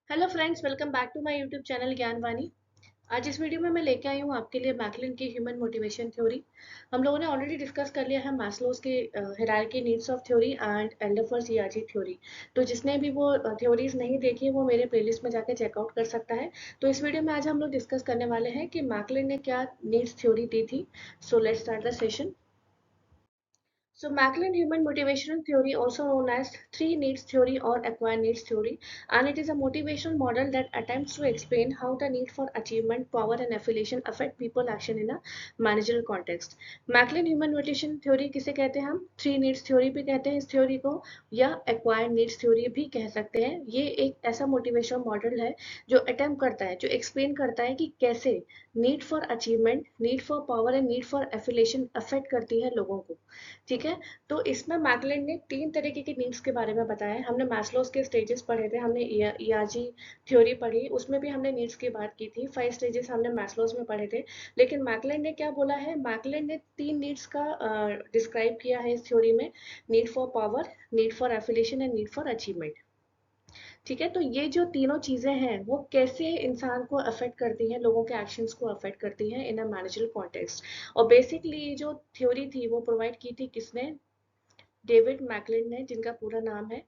Hello friends, welcome back to my YouTube channel Gyanvani. आज इस video में मैं लेके आई हूँ आपके लिए मैकलिन की ह्यूमन मोटिवेशन थ्योरी। हम लोगों ने ऑलरेडी डिस्कस कर लिया है मैस्लोज के hierarchy needs of theory and Alderfer's ERG theory. तो जिसने भी वो थ्योरीज नहीं देखी वो मेरे प्लेलिस्ट में जाके चेकआउट कर सकता है। तो इस वीडियो में आज हम लोग डिस्कस करने वाले हैं कि मैकलिन ने क्या नीड्स थ्योरी दी थी। So let's start the session. So Macklin human motivational theory, also known as three needs theory or acquired needs theory, and it is a motivational model that attempts to explain how the need for achievement, power, and affiliation affect people action in a managerial context. Macklin human motivation theory किसे कहते हैं हम? Three needs theory भी कहते हैं इस theory को, या acquired needs theory भी कह सकते हैं। ये एक ऐसा motivational model है जो attempt करता है, जो explain करता है कि कैसे need for achievement, need for power and need for affiliation affect करती है लोगों को। ठीक है। तो इसमें मैकलिन ने तीन तरीके की नीड्स के बारे में बताया है। हमने मैस्लोस के स्टेजेस पढ़े थे, हमने ईआरजी थ्योरी पढ़ी, उसमें भी हमने नीड्स की बात की थी। 5 स्टेजेस हमने मैस्लोस में पढ़े थे। लेकिन मैकलिन ने क्या बोला है? मैकलिन ने तीन नीड्स का डिस्क्राइब किया है इस थ्योरी में: need for power, need for affiliation and need for achievement. ठीक है। तो ये जो तीनों चीजें हैं वो कैसे इंसान को अफेक्ट करती हैं, लोगों के एक्शंस को अफेक्ट करती हैं इन अ मैनेजरल कॉन्टेक्स्ट। और बेसिकली ये जो थ्योरी थी वो प्रोवाइड की थी किसने? डेविड मैकलिन ने, जिनका पूरा नाम है।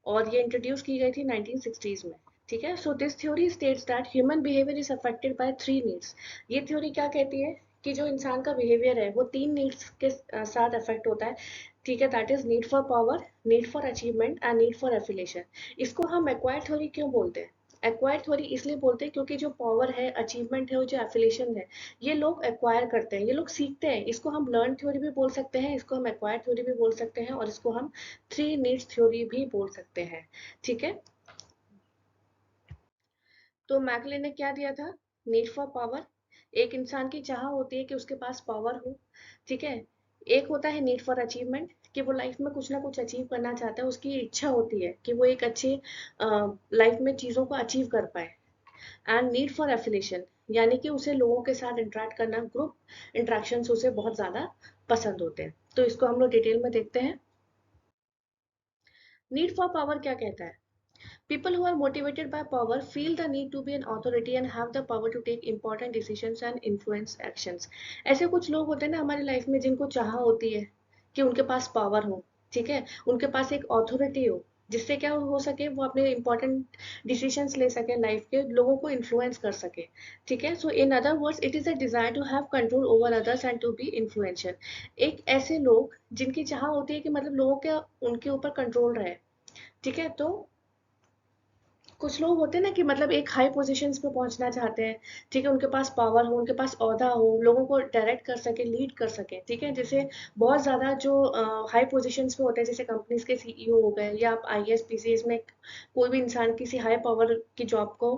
और ये इंट्रोड्यूस की गई थी 1960s में। ठीक है। So this theory states that human behaviour is affected by three needs. ये थ्योरी क्या कहती है कि जो इंसान का बिहेवियर है वो तीन नीड्स के साथ अफेक्ट होता है। ठीक है। That is need for power, need for achievement and need for affiliation. इसको हम एक्वायर्ड थ्योरी क्यों बोलते हैं? एक्वायर्ड थ्योरी इसलिए बोलते हैं क्योंकि जो पावर है, अचीवमेंट है और जो एफिलेशन है, ये लोग एक्वायर करते हैं, ये लोग सीखते हैं। इसको हम लर्न थ्योरी भी बोल सकते हैं, इसको हम एक्वायर थ्योरी भी बोल सकते हैं, और इसको हम थ्री नीड्स थ्योरी भी बोल सकते हैं। ठीक है। तो मैकले ने क्या दिया था? Need for power. एक इंसान की चाह होती है कि उसके पास पावर हो। ठीक है। एक होता है नीड फॉर अचीवमेंट, कि वो लाइफ में कुछ ना कुछ अचीव करना चाहता है, उसकी इच्छा होती है कि वो एक अच्छे लाइफ में चीज़ों को अचीव कर पाए। एंड नीड फॉर एफिलेशन, यानी कि उसे लोगों के साथ इंटरेक्ट करना, ग्रुप इंटरेक्शन उसे बहुत ज़्यादा पसंद होते हैं। तो इसको हम लोग डिटेल में देखते हैं। नीड फॉर पावर क्या कहता है? People who are motivated by power feel the need to be an authority and have the power to take important decisions and influence actions. ऐसे कुछ लोग होते हैं ना हमारी लाइफ में जिनको चाह होती है कि उनके पास पावर हो। ठीक है। उनके पास एक ऑथोरिटी हो, जिससे क्या हो सके, वो अपने इंपॉर्टेंट डिसीजंस ले सके, लाइफ के लोगों को इन्फ्लुएंस कर सके। ठीक है। So in other words it is a desire to have control over others and to be influential. एक ऐसे लोग जिनकी चाह होती है कि मतलब लोगों के उनके ऊपर कंट्रोल रहे। ठीक है। तो कुछ लोग होते हैं ना कि मतलब एक हाई पोजीशंस पे पहुंचना चाहते हैं। ठीक है। उनके पास पावर हो, उनके पास ओहदा हो, लोगों को डायरेक्ट कर सके, लीड कर सके। ठीक है। जैसे बहुत ज्यादा जो हाई पोजीशंस पे होते हैं, जैसे कंपनीज के सीईओ हो गए, या आप आईएएस पीसीएस में कोई भी इंसान किसी हाई पावर की जॉब को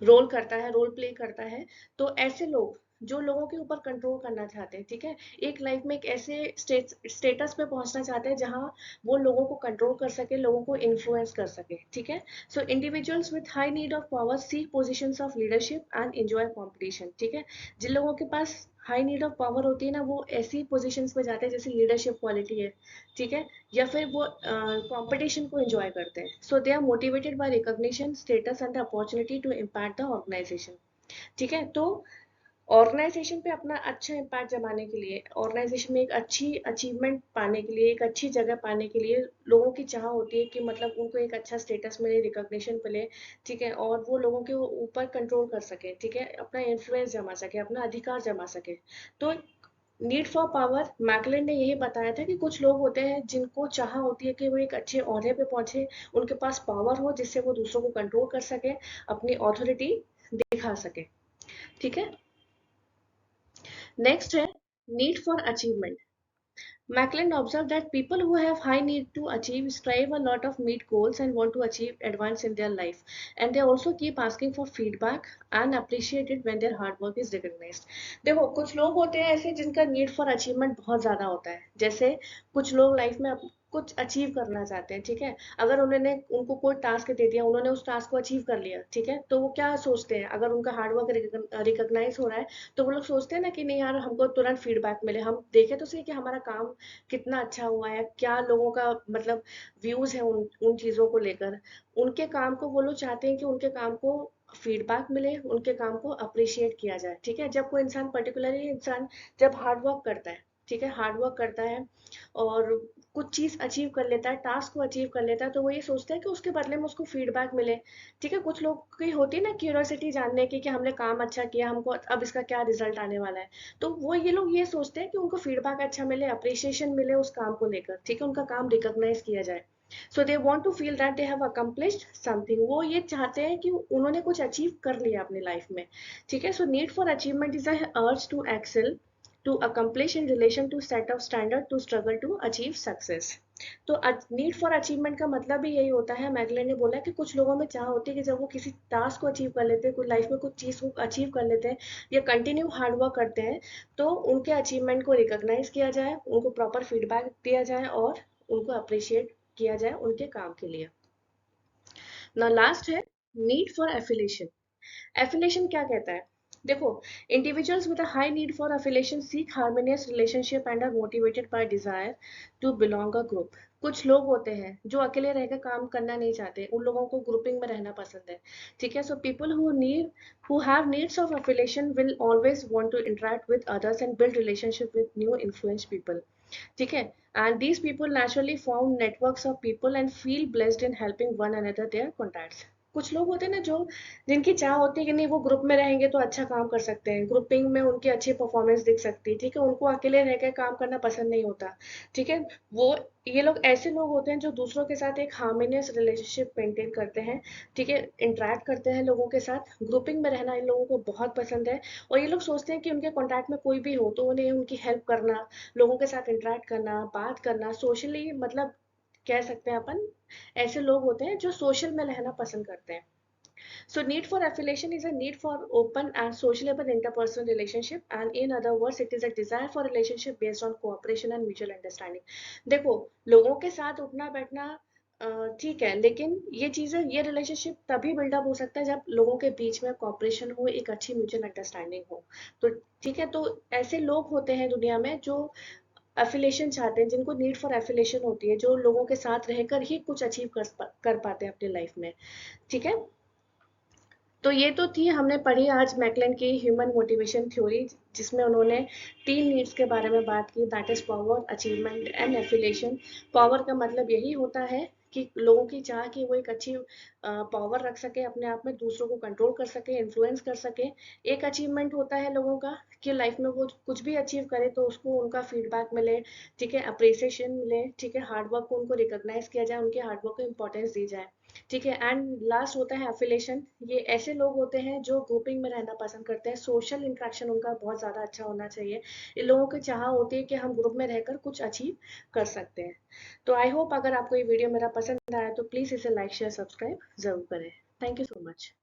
रोल करता है, रोल प्ले करता है। तो ऐसे लोग जो लोगों के ऊपर कंट्रोल करना चाहते हैं, ठीक है, एक लाइफ में एक ऐसे स्टेटस पे पहुंचना चाहते हैं जहां वो लोगों को कंट्रोल कर सके, लोगों को इन्फ्लुएंस कर सके। ठीक है। So individuals with high need of power seek positions of leadership and enjoy competition. ठीक है। जिन लोगों के पास हाई नीड ऑफ पावर होती है ना, वो ऐसी पोजीशंस पे जाते हैं जैसे लीडरशिप क्वालिटी है। ठीक है। या फिर वो कंपटीशन को एंजॉय करते हैं। So they are motivated by recognition, status and opportunity to impact the organisation. ठीक है। तो ऑर्गेनाइजेशन पे अपना अच्छा इम्पैक्ट जमाने के लिए, ऑर्गेनाइजेशन में एक अच्छी अचीवमेंट पाने के लिए, एक अच्छी जगह पाने के लिए लोगों की चाह होती है कि मतलब उनको एक अच्छा स्टेटस मिले, रिकॉग्निशन मिले। ठीक है। और वो लोगों के ऊपर कंट्रोल कर सके। ठीक है। अपना इन्फ्लुएंस जमा सके, अपना अधिकार जमा सके। तो नीड फॉर पावर, मैकलिन ने यही बताया था कि कुछ लोग होते हैं जिनको चाह होती है कि वो एक अच्छे ओहदे पे पहुंचे, उनके पास पावर हो जिससे वो दूसरों को कंट्रोल कर सके, अपनी ऑथोरिटी दिखा सके। ठीक है। नेक्स्ट है need for achievement. Macklin observed that people who have high need to achieve strive a lot of meet goals and want to achieve advance in their life, and they also keep asking for feedback and appreciate it when their hard work is recognized. देखो कुछ लोग होते हैं ऐसे जिनका need for achievement बहुत ज्यादा होता है। जैसे कुछ लोग लाइफ में कुछ अचीव करना चाहते हैं, ठीक है। अगर उन्होंने उनको कोई टास्क दे दिया, उन्होंने उस टास्क को अचीव कर लिया, ठीक है, तो वो क्या सोचते हैं, अगर उनका हार्ड वर्क रिकॉग्नाइज हो रहा है, तो वो लोग सोचते हैं ना कि नहीं यार, हमको तुरंत फीडबैक मिले, हम देखें तो सही कि हमारा काम कितना अच्छा हुआ है, क्या लोगों का मतलब व्यूज है उन उन चीजों को लेकर। उनके काम को वो लोग चाहते हैं कि उनके काम को फीडबैक मिले, उनके काम को अप्रिशिएट किया जाए, ठीक है। जब कोई इंसान, पर्टिकुलरली इंसान जब हार्ड वर्क करता है, ठीक है, हार्ड वर्क करता है और कुछ चीज अचीव कर लेता है, टास्क को अचीव कर लेता है, तो वो ये सोचता है कि उसके बदले में उसको फीडबैक मिले, ठीक है। कुछ लोग की होती है ना क्यूरियोसिटी जानने की कि हमने काम अच्छा किया, हमको अब इसका क्या रिजल्ट आने वाला है, तो वो ये लोग ये सोचते हैं कि उनको फीडबैक अच्छा मिले, अप्रिसिएशन मिले उस काम को लेकर, ठीक है, उनका काम रिकॉग्नाइज किया जाए। So they want to feel that they have accomplished something, वो ये चाहते हैं कि उन्होंने कुछ अचीव कर लिया अपनी लाइफ में, ठीक है। So need for achievement is a urge to excel, to accomplish in relation to set of standard to struggle to achieve success। तो नीड फॉर अचीवमेंट का मतलब भी यही होता है, मैगलेन ने बोला कि कुछ लोगों में चाह होती है कि जब वो किसी टास्क को अचीव कर लेते हैं, कोई लाइफ में कुछ चीज को अचीव कर लेते हैं या कंटिन्यू हार्ड वर्क करते हैं, तो उनके अचीवमेंट को रिकॉग्नाइज किया जाए, उनको प्रॉपर फीडबैक दिया जाए और उनको अप्रिशिएट किया जाए उनके काम के लिए। ना लास्ट है नीड फॉर एफिलेशन। एफिलेशन क्या कहता है, देखो, individuals with a high need for affiliation seek harmonious relationship and are motivated by desire to belong a group। कुछ लोग होते हैं जो अकेले रहकर काम करना नहीं चाहते, उन लोगों को ग्रुपिंग में रहना पसंद है, ठीक है। So people who have needs of affiliation will always want to interact with others and build relationship with new influence people, ठीक है। And these people naturally form networks of people and feel blessed in helping one another their contacts. कुछ लोग होते हैं ना जो, जिनकी चाह होती है कि नहीं वो ग्रुप में रहेंगे तो अच्छा काम कर सकते हैं, ग्रुपिंग में उनकी अच्छी परफॉर्मेंस दिख सकती है, ठीक है, उनको अकेले रह कर काम करना पसंद नहीं होता, ठीक है। वो ये लोग ऐसे लोग होते हैं जो दूसरों के साथ एक हार्मोनियस रिलेशनशिप मेंटेन करते हैं, ठीक है, इंटरेक्ट करते हैं लोगों के साथ, ग्रुपिंग में रहना इन लोगों को बहुत पसंद है। और ये लोग सोचते हैं कि उनके कॉन्टैक्ट में कोई भी हो तो उन्हें उनकी हेल्प करना, लोगों के साथ इंटरेक्ट करना, बात करना, सोशली मतलब कह सकते हैं अपन, ऐसे लोग होते हैं जो सोशल में रहना पसंद करते हैं। So need for affiliation is a need for open and sociable interpersonal relationship, and in other words it is a desire for relationship based on cooperation and mutual understanding। देखो, लोगों के साथ उठना बैठना ठीक है, लेकिन ये चीजें, ये रिलेशनशिप तभी बिल्डअप हो सकता है जब लोगों के बीच में कॉपरेशन हो, एक अच्छी म्यूचुअल अंडरस्टैंडिंग हो। तो ठीक है, तो ऐसे लोग होते हैं दुनिया में जो एफिलेशन चाहते हैं, जिनको नीड फॉर एफिलेशन होती है, जो लोगों के साथ रहकर ही कुछ अचीव कर पाते हैं अपनी लाइफ में, ठीक है। तो ये तो थी, हमने पढ़ी आज मैकलन की ह्यूमन मोटिवेशन थ्योरी, जिसमें उन्होंने 3 नीड्स के बारे में बात की, that is power, achievement and affiliation. Power का मतलब यही होता है कि लोगों की चाह कि वो एक अच्छी पावर रख सके अपने आप में, दूसरों को कंट्रोल कर सके, इन्फ्लुएंस कर सके। एक अचीवमेंट होता है लोगों का कि लाइफ में वो कुछ भी अचीव करे तो उसको उनका फीडबैक मिले, ठीक है, अप्रिसिएशन मिले, ठीक है, हार्डवर्क को उनको रिकॉग्नाइज किया जाए, उनके हार्डवर्क को इंपॉर्टेंस दी जाए, ठीक है। एंड लास्ट होता है एफिलेशन। ये ऐसे लोग होते हैं जो ग्रुपिंग में रहना पसंद करते हैं, सोशल इंटरेक्शन उनका बहुत ज़्यादा अच्छा होना चाहिए। इन लोगों की चाह होती है कि हम ग्रुप में रहकर कुछ अचीव कर सकते हैं। तो आई होप अगर आपको ये वीडियो मेरा पसंद आया तो प्लीज़ इसे लाइक शेयर सब्सक्राइब ज़रूर करें। Thank you so much.